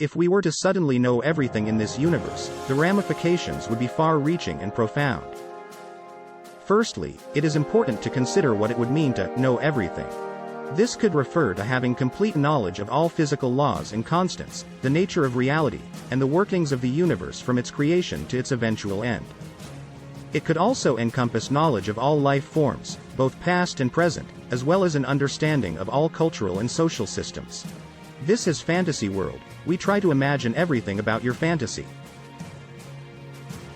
If we were to suddenly know everything in this universe, the ramifications would be far-reaching and profound. Firstly, it is important to consider what it would mean to know everything. This could refer to having complete knowledge of all physical laws and constants, the nature of reality, and the workings of the universe from its creation to its eventual end. It could also encompass knowledge of all life forms, both past and present, as well as an understanding of all cultural and social systems. This is fantasy world. We try to imagine everything about your fantasy.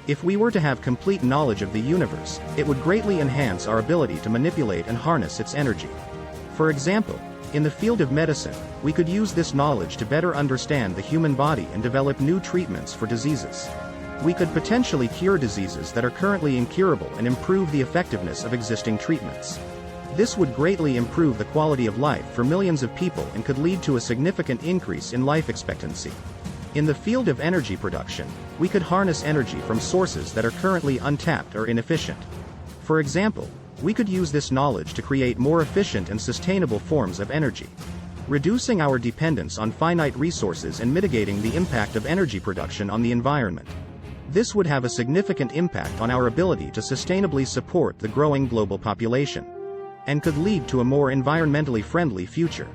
If we were to have complete knowledge of the universe, it would greatly enhance our ability to manipulate and harness its energy. For example, in the field of medicine, we could use this knowledge to better understand the human body and develop new treatments for diseases. We could potentially cure diseases that are currently incurable and improve the effectiveness of existing treatments. This would greatly improve the quality of life for millions of people and could lead to a significant increase in life expectancy. In the field of energy production, we could harness energy from sources that are currently untapped or inefficient. For example, we could use this knowledge to create more efficient and sustainable forms of energy, reducing our dependence on finite resources and mitigating the impact of energy production on the environment. This would have a significant impact on our ability to sustainably support the growing global population, and could lead to a more environmentally friendly future.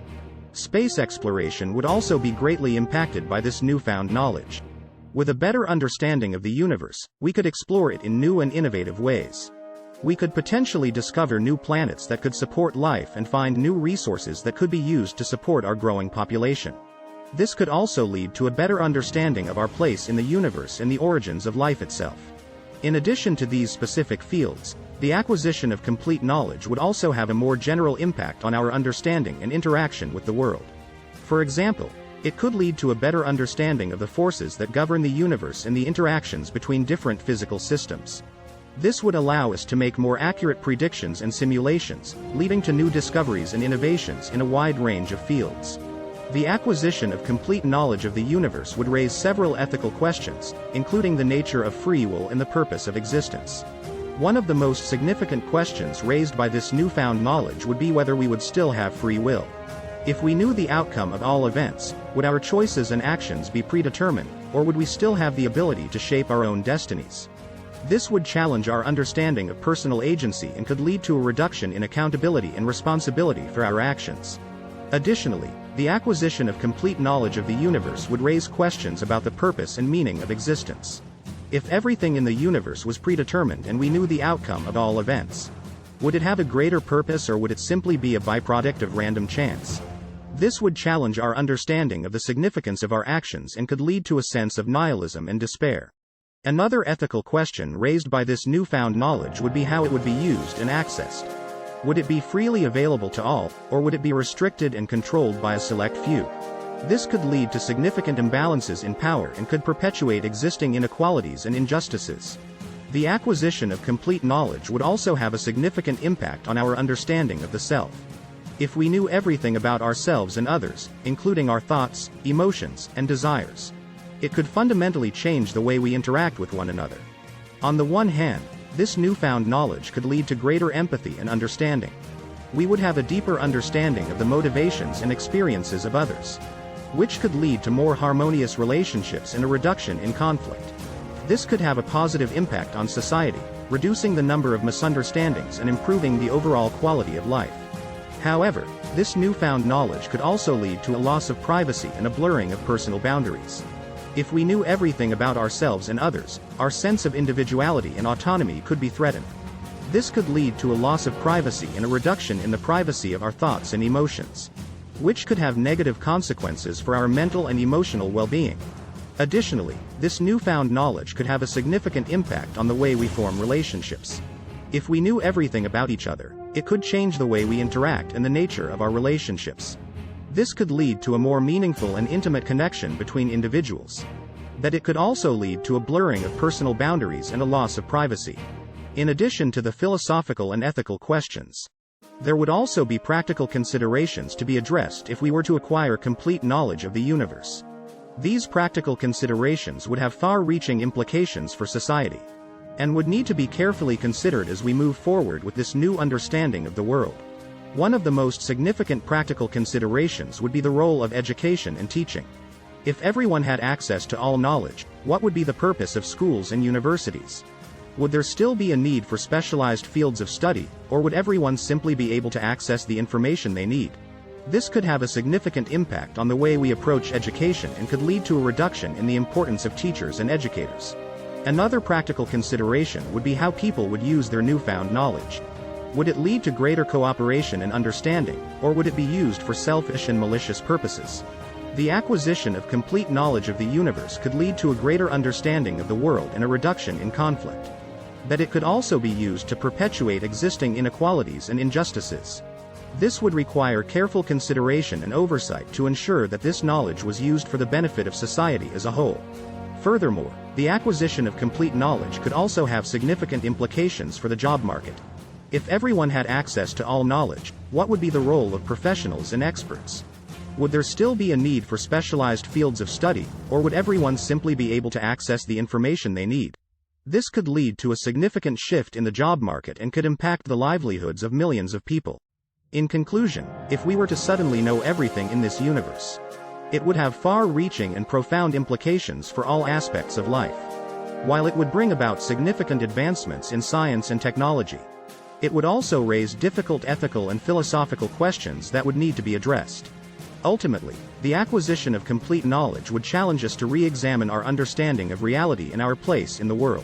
Space exploration would also be greatly impacted by this newfound knowledge. With a better understanding of the universe, we could explore it in new and innovative ways. We could potentially discover new planets that could support life and find new resources that could be used to support our growing population. This could also lead to a better understanding of our place in the universe and the origins of life itself. In addition to these specific fields, the acquisition of complete knowledge would also have a more general impact on our understanding and interaction with the world. For example, it could lead to a better understanding of the forces that govern the universe and the interactions between different physical systems. This would allow us to make more accurate predictions and simulations, leading to new discoveries and innovations in a wide range of fields. The acquisition of complete knowledge of the universe would raise several ethical questions, including the nature of free will and the purpose of existence. One of the most significant questions raised by this newfound knowledge would be whether we would still have free will. If we knew the outcome of all events, would our choices and actions be predetermined, or would we still have the ability to shape our own destinies? This would challenge our understanding of personal agency and could lead to a reduction in accountability and responsibility for our actions. Additionally, the acquisition of complete knowledge of the universe would raise questions about the purpose and meaning of existence. If everything in the universe was predetermined and we knew the outcome of all events, would it have a greater purpose or would it simply be a byproduct of random chance? This would challenge our understanding of the significance of our actions and could lead to a sense of nihilism and despair. Another ethical question raised by this newfound knowledge would be how it would be used and accessed. Would it be freely available to all, or would it be restricted and controlled by a select few? This could lead to significant imbalances in power and could perpetuate existing inequalities and injustices. The acquisition of complete knowledge would also have a significant impact on our understanding of the self. If we knew everything about ourselves and others, including our thoughts, emotions, and desires, it could fundamentally change the way we interact with one another. On the one hand, this newfound knowledge could lead to greater empathy and understanding. We would have a deeper understanding of the motivations and experiences of others, which could lead to more harmonious relationships and a reduction in conflict. This could have a positive impact on society, reducing the number of misunderstandings and improving the overall quality of life. However, this newfound knowledge could also lead to a loss of privacy and a blurring of personal boundaries. If we knew everything about ourselves and others, our sense of individuality and autonomy could be threatened. This could lead to a loss of privacy and a reduction in the privacy of our thoughts and emotions, which could have negative consequences for our mental and emotional well-being. Additionally, this newfound knowledge could have a significant impact on the way we form relationships. If we knew everything about each other, it could change the way we interact and the nature of our relationships. This could lead to a more meaningful and intimate connection between individuals. But it could also lead to a blurring of personal boundaries and a loss of privacy. In addition to the philosophical and ethical questions, there would also be practical considerations to be addressed if we were to acquire complete knowledge of the universe. These practical considerations would have far-reaching implications for society, and would need to be carefully considered as we move forward with this new understanding of the world. One of the most significant practical considerations would be the role of education and teaching. If everyone had access to all knowledge, what would be the purpose of schools and universities? Would there still be a need for specialized fields of study, or would everyone simply be able to access the information they need? This could have a significant impact on the way we approach education and could lead to a reduction in the importance of teachers and educators. Another practical consideration would be how people would use their newfound knowledge. Would it lead to greater cooperation and understanding, or would it be used for selfish and malicious purposes? The acquisition of complete knowledge of the universe could lead to a greater understanding of the world and a reduction in conflict. But it could also be used to perpetuate existing inequalities and injustices. This would require careful consideration and oversight to ensure that this knowledge was used for the benefit of society as a whole. Furthermore, the acquisition of complete knowledge could also have significant implications for the job market. If everyone had access to all knowledge, what would be the role of professionals and experts? Would there still be a need for specialized fields of study, or would everyone simply be able to access the information they need? This could lead to a significant shift in the job market and could impact the livelihoods of millions of people. In conclusion, if we were to suddenly know everything in this universe, it would have far-reaching and profound implications for all aspects of life. While it would bring about significant advancements in science and technology, it would also raise difficult ethical and philosophical questions that would need to be addressed. Ultimately, the acquisition of complete knowledge would challenge us to re-examine our understanding of reality and our place in the world.